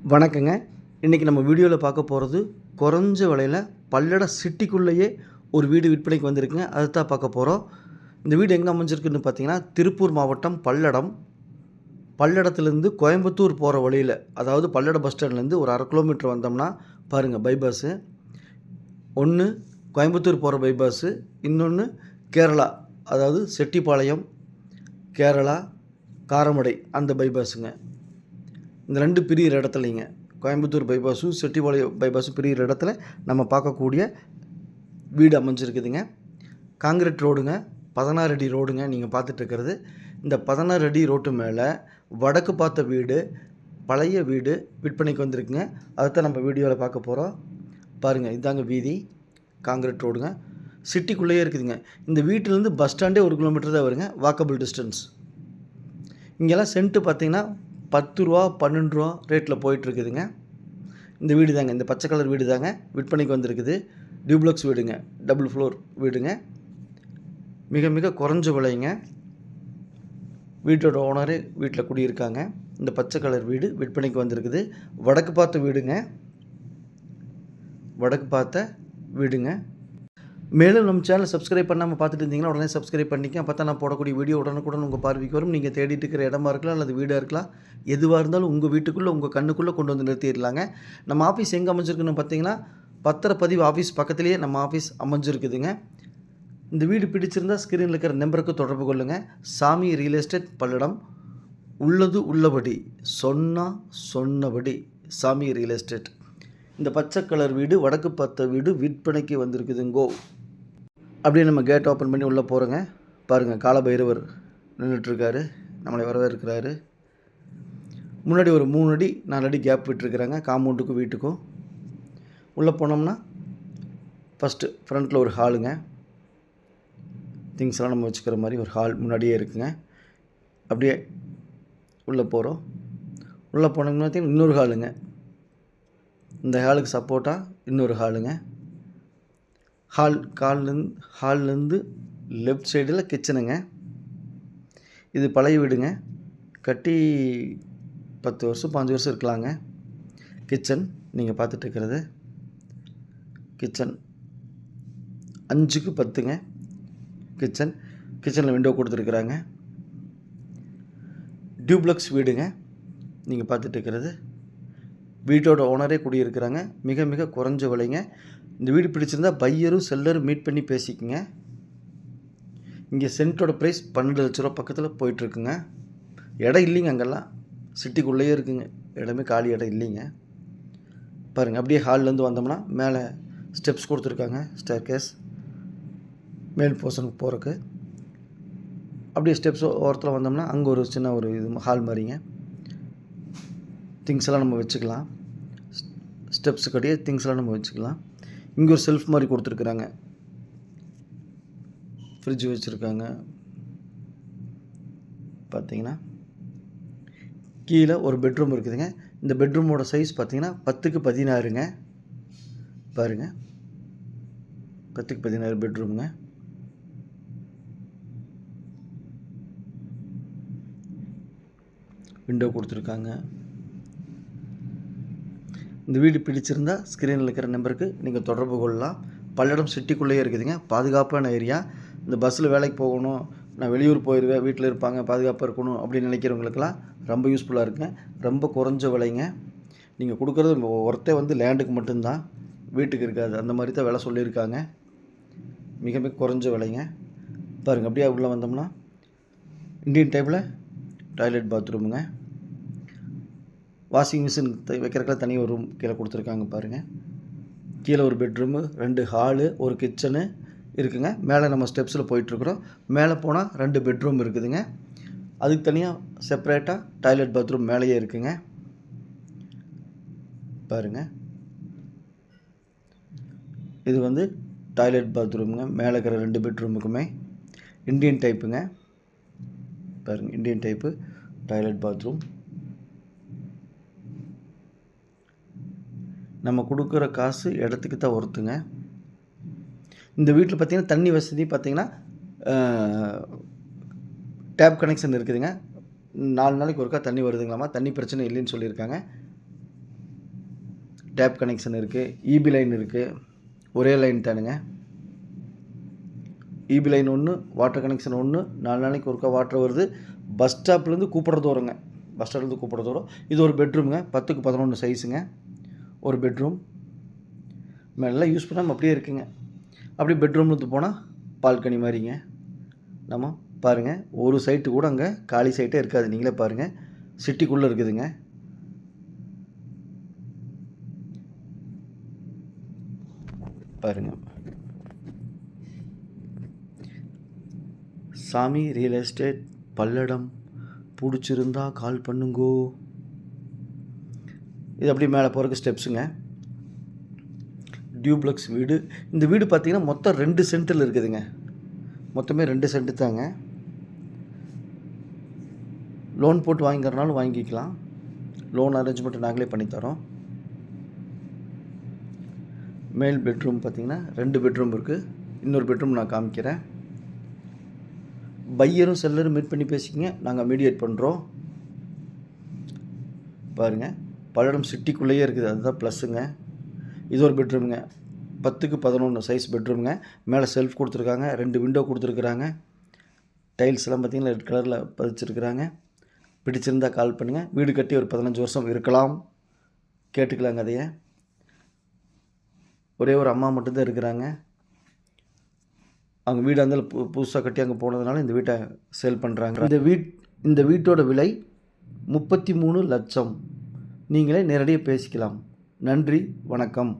வணக்கங்க. இன்றைக்கி நம்ம வீடியோவில் பார்க்க போகிறது குறைஞ்ச விலையில் பல்லடம் சிட்டிக்குள்ளேயே ஒரு வீடு விற்பனைக்கு வந்திருக்குங்க. அதை தான் பார்க்க போகிறோம். இந்த வீடு எங்கே அமைஞ்சிருக்குன்னு பார்த்தீங்கன்னா, திருப்பூர் மாவட்டம் பல்லடம். பல்லடத்துலேருந்து கோயம்புத்தூர் போகிற வழியில், அதாவது பல்லடம் பஸ் ஸ்டாண்ட்லேருந்து ஒரு 1/2 கிலோமீட்டர் வந்தோம்னா பாருங்கள் பைபாஸு. ஒன்று கோயம்புத்தூர் போகிற பைபாஸு, இன்னொன்று கேரளா, அதாவது செட்டிப்பாளையம், கேரளா, காரமடை அந்த பைபாஸுங்க. இந்த 2 பிரியிற இடத்துலைங்க, கோயம்புத்தூர் பைபாஸும் செட்டிப்பாளையம் பைபாஸும் பிரியிற இடத்துல நம்ம பார்க்கக்கூடிய வீடு அமைஞ்சிருக்குதுங்க. காங்கிரீட் ரோடுங்க, 16 அடி ரோடுங்க நீங்கள் பார்த்துட்ருக்கிறது. இந்த 16 அடி ரோட்டு மேலே வடக்கு பார்த்த வீடு, பழைய வீடு விற்பனைக்கு வந்திருக்குங்க. அதைத்தான் நம்ம வீடியோவில் பார்க்க போகிறோம். பாருங்கள், இதாங்க வீதி, காங்கிரீட் ரோடுங்க, சிட்டிக்குள்ளேயே இருக்குதுங்க. இந்த வீட்டிலேருந்து பஸ் ஸ்டாண்டே 1 கிலோமீட்டர் தான் வருங்க, வாக்கபிள் டிஸ்டன்ஸ். இங்கெல்லாம் சென்ட்டு பார்த்திங்கன்னா 10 ரூபா 12 ரூபா ரேட்டில் போயிட்டுருக்குதுங்க. இந்த வீடு தாங்க, இந்த பச்சை கலர் வீடு தாங்க விற்பனைக்கு வந்திருக்குது. டியூப்ளக்ஸ் வீடுங்க, டபுள் ஃப்ளோர் வீடுங்க, மிக மிக குறைஞ்ச விலைங்க. வீட்டோட ஓனரே வீட்டில் குடியிருக்காங்க. இந்த பச்சை கலர் வீடு விற்பனைக்கு வந்திருக்குது. வடக்கு பார்த்த வீடுங்க, வடக்கு பார்த்த வீடுங்க. மேலும் நம்ம சேனலை சப்ஸ்கிரைப் பண்ணாமல் பார்த்துட்டு இருந்தீங்கன்னா உடனே சப்ஸ்கிரைப் பண்ணிக்க. அப்போ தான் நான் போடக்கூடிய வீடியோ உடனுக்குடன் உங்கள் பார்வைக்கு வரும். நீங்கள் தேடிட்டு இருக்கிற இடமா இருக்கலாம் அல்லது வீடாக இருக்கலாம், எதுவாக இருந்தாலும் உங்கள் வீட்டுக்குள்ளே உங்கள் கண்ணுக்குள்ளே கொண்டு வந்து நிறுத்திடலாங்க. நம்ம ஆஃபீஸ் எங்கே அமைஞ்சிருக்குன்னு பார்த்தீங்கன்னா, பத்திரப்பதிவு ஆஃபீஸ் பக்கத்துலேயே நம்ம ஆஃபீஸ் அமைஞ்சிருக்குதுங்க. இந்த வீடு பிடிச்சிருந்தால் ஸ்க்ரீனில் இருக்கிற நம்பருக்கு தொடர்பு கொள்ளுங்கள். சாமி ரியல் எஸ்டேட் பல்லடம். உள்ளது உள்ளபடி, சொன்னபடி சாமி ரியல் எஸ்டேட். இந்த பச்சை கலர் வீடு, வடக்கு பார்த்த வீடு விற்பனைக்கு வந்திருக்குதுங்கோ. அப்படியே நம்ம கேட் ஓப்பன் பண்ணி உள்ளே போகிறோங்க. பாருங்கள், காலபைரவர் நின்றுட்டுருக்காரு, நம்மளை வரவேற்கிறாரு. முன்னாடி ஒரு 3 அடி 4 அடி கேப் விட்டுருக்குறாங்க காம்பவுண்டுக்கும் வீட்டுக்கும். உள்ளே போனோம்னா ஃபஸ்ட்டு ஃப்ரண்ட்டில் ஒரு ஹாலுங்க, திங்ஸ்லாம் நம்ம வச்சுக்கிற மாதிரி ஒரு ஹால் முன்னாடியே இருக்குங்க. அப்படியே உள்ளே போகிறோம். உள்ளே போனோம்னா பார்த்தீங்கன்னா இன்னொரு ஹாலுங்க. இந்த ஹாலுக்கு சப்போர்ட்டாக இன்னொரு ஹாலுங்க. ஹால்லேருந்து லெஃப்ட் சைடில் கிச்சனுங்க. இது பழைய வீடுங்க, கட்டி 10 வருஷம் 5 வருஷம் இருக்கலாங்க. கிச்சன் நீங்கள் பார்த்துட்ருக்கிறது கிச்சன் 5க்கு 10ங்க. கிச்சனில் விண்டோ கொடுத்துருக்குறாங்க. டியூப்ளக்ஸ் வீடுங்க நீங்கள் பார்த்துட்ருக்கிறது. வீட்டோட ஓனரே குடியிருக்கிறாங்க. மிக மிக குறைஞ்ச விலைங்க. இந்த வீடு பிடிச்சிருந்தால் பையரும் செல்லரும் மீட் பண்ணி பேசிக்குங்க. இங்கே சென்ட்டோட ப்ரைஸ் 12 லட்ச ரூபா பக்கத்தில் போயிட்டுருக்குங்க. இடம் இல்லைங்க, அங்கெல்லாம் சிட்டிக்குள்ளேயே இருக்குங்க, இடமே காலி இடம் இல்லைங்க. பாருங்கள், அப்படியே ஹால்லேருந்து வந்தோம்னா மேலே ஸ்டெப்ஸ் கொடுத்துருக்காங்க, ஸ்டேர்கேஸ் மேல் போர்ஷனுக்கு போகிறக்கு. அப்படியே ஸ்டெப்ஸ் ஓரத்தில் வந்தோம்னா அங்கே ஒரு சின்ன ஒரு இது ஹால் மாதிரிங்க. திங்ஸ் எல்லாம் நம்ம வச்சுக்கலாம். ஸ்டெப்ஸுக்கு அடியே திங்ஸ் எல்லாம் நம்ம வச்சுக்கலாம். இங்கே ஒரு செல்ஃப் மாதிரி கொடுத்துருக்குறாங்க, ஃப்ரிட்ஜ் வச்சுருக்காங்க. பார்த்தீங்கன்னா கீழே ஒரு பெட்ரூம் இருக்குதுங்க. இந்த பெட்ரூமோட சைஸ் பார்த்தீங்கன்னா 10க்கு 16ங்க. பாருங்கள், 10க்கு 16 பெட்ரூமுங்க. விண்டோ கொடுத்துருக்காங்க. இந்த வீடு பிடிச்சிருந்தால் ஸ்க்ரீனில் இருக்கிற நம்பருக்கு நீங்கள் தொடர்பு கொள்ளலாம். பல்லடம் சிட்டிக்குள்ளேயே இருக்குதுங்க, பாதுகாப்பான ஏரியா. இந்த பஸ்ஸில் வேலைக்கு போகணும், நான் வெளியூர் போயிடுவேன், வீட்டில் இருப்பாங்க, பாதுகாப்பாக இருக்கணும் அப்படின்னு நினைக்கிறவங்களுக்கெல்லாம் ரொம்ப யூஸ்ஃபுல்லாக இருக்குங்க. ரொம்ப குறைஞ்ச விலைங்க. நீங்கள் கொடுக்குறது ஒர்த்தே வந்து லேண்டுக்கு மட்டும்தான், வீட்டுக்கு இருக்காது. அந்த மாதிரி தான் விலை சொல்லியிருக்காங்க. மிக மிக குறைஞ்ச விலைங்க. பாருங்கள், அப்படியே உள்ளே வந்தோம்னா இந்தியன் டைப்பில் டாய்லெட் பாத்ரூமுங்க. வாஷிங் மிஷின் வைக்கிறதுக்கெல்லாம் தனி ஒரு ரூம் கீழே கொடுத்துருக்காங்க. பாருங்கள், கீழே ஒரு பெட்ரூமு, 2 ஹாலு, ஒரு கிச்சனு இருக்குங்க. மேலே நம்ம ஸ்டெப்ஸில் போயிட்டுருக்குறோம். மேலே போனால் 2 பெட்ரூம் இருக்குதுங்க. அதுக்கு தனியாக செப்பரேட்டாக டாய்லெட் பாத்ரூம் மேலேயே இருக்குங்க. பாருங்கள், இது வந்து டாய்லெட் பாத்ரூமுங்க. மேலே இருக்கிற 2 பெட்ரூமுக்குமே இந்தியன் டைப்புங்க. பாருங்கள், இந்தியன் டைப்பு டாய்லெட் பாத்ரூம். நம்ம கொடுக்குற காசு இடத்துக்கு தான் ஒருத்துங்க. இந்த வீட்டில் பார்த்திங்கன்னா தண்ணி வசதி பார்த்திங்கன்னா டேப் கனெக்ஷன் இருக்குதுங்க. 4 நாளைக்கு ஒருக்கா தண்ணி வருதுங்களாமா. தண்ணி பிரச்சனை இல்லைன்னு சொல்லியிருக்காங்க. டேப் கனெக்ஷன் இருக்குது, ஈபி லைன் இருக்குது. ஒரே லைன் தானுங்க. ஈபி லைன் ஒன்று, வாட்டர் கனெக்ஷன் ஒன்று. 4 நாளைக்கு ஒருக்கா வாட்டர் வருது. பஸ் ஸ்டாப்லேருந்து கூப்பிட்ற தூரங்க. பஸ் ஸ்டாப்லேருந்து கூப்பிட்ற தூரம். இது ஒரு பெட்ரூமுங்க. 10க்கு 11 சைஸுங்க. ஒரு பெட்ரூம். நல்லா யூஸ் பண்ணாமல் அப்படியே இருக்குங்க. அப்படி பெட்ரூம்லேருந்து போனால் பால்கனி மாதிரிங்க. நம்ம பாருங்கள், ஒரு சைட்டு கூட அங்கே காலி சைட்டே இருக்காது. நீங்களே பாருங்கள், சிட்டிக்குள்ளே இருக்குதுங்க. பாருங்கள், சாமி ரியல் எஸ்டேட் பல்லடம், பிடிச்சிருந்தா கால் பண்ணுங்கோ. இது அப்படி மேலே போகிறதுக்கு ஸ்டெப்ஸுங்க. டியூப்ளக்ஸ் வீடு. இந்த வீடு பார்த்திங்கன்னா மொத்தம் 2 சென்ட்டில் இருக்குதுங்க. மொத்தமே 2 சென்ட்டு தாங்க. லோன் போட்டு வாங்கிக்கிறனாலும் வாங்கிக்கலாம். லோன் அரேஞ்ச்மெண்ட் நாங்களே பண்ணித்தரோம். மேல் பெட்ரூம் பார்த்திங்கன்னா 2 பெட்ரூம் இருக்குது. இன்னொரு பெட்ரூம் நான் காமிக்கிறேன். பையரும் செல்லரும் மீட் பண்ணி பேசிக்கிங்க, நாங்கள் மீடியேட் பண்ணுறோம். பாருங்கள், பல்லடம் சிட்டிக்குள்ளேயே இருக்குது, அதுதான் ப்ளஸ்ஸுங்க. இது ஒரு பெட்ரூமுங்க. 10க்கு 11 சைஸ் பெட்ரூமுங்க. மேலே செல்ஃப் கொடுத்துருக்காங்க, 2 விண்டோ கொடுத்துருக்குறாங்க. டைல்ஸ்லாம் பார்த்திங்கன்னா ரெட் கலரில் பதிச்சிருக்கிறாங்க. பிடிச்சிருந்தால் கால் பண்ணுங்கள். வீடு கட்டி ஒரு 15 வருஷம் இருக்கலாம், கேட்டுக்கலாங்க. அதையே ஒரே ஒரு அம்மா மட்டும்தான் இருக்கிறாங்க. அவங்க வீடு அந்த புதுசாக கட்டி அங்கே போனதுனால இந்த வீட்டை சேல் பண்ணுறாங்க. இந்த வீட்டோட விலை 33 லட்சம். நீங்களே நேரடியாக பேசிக்கலாம். நன்றி, வணக்கம்.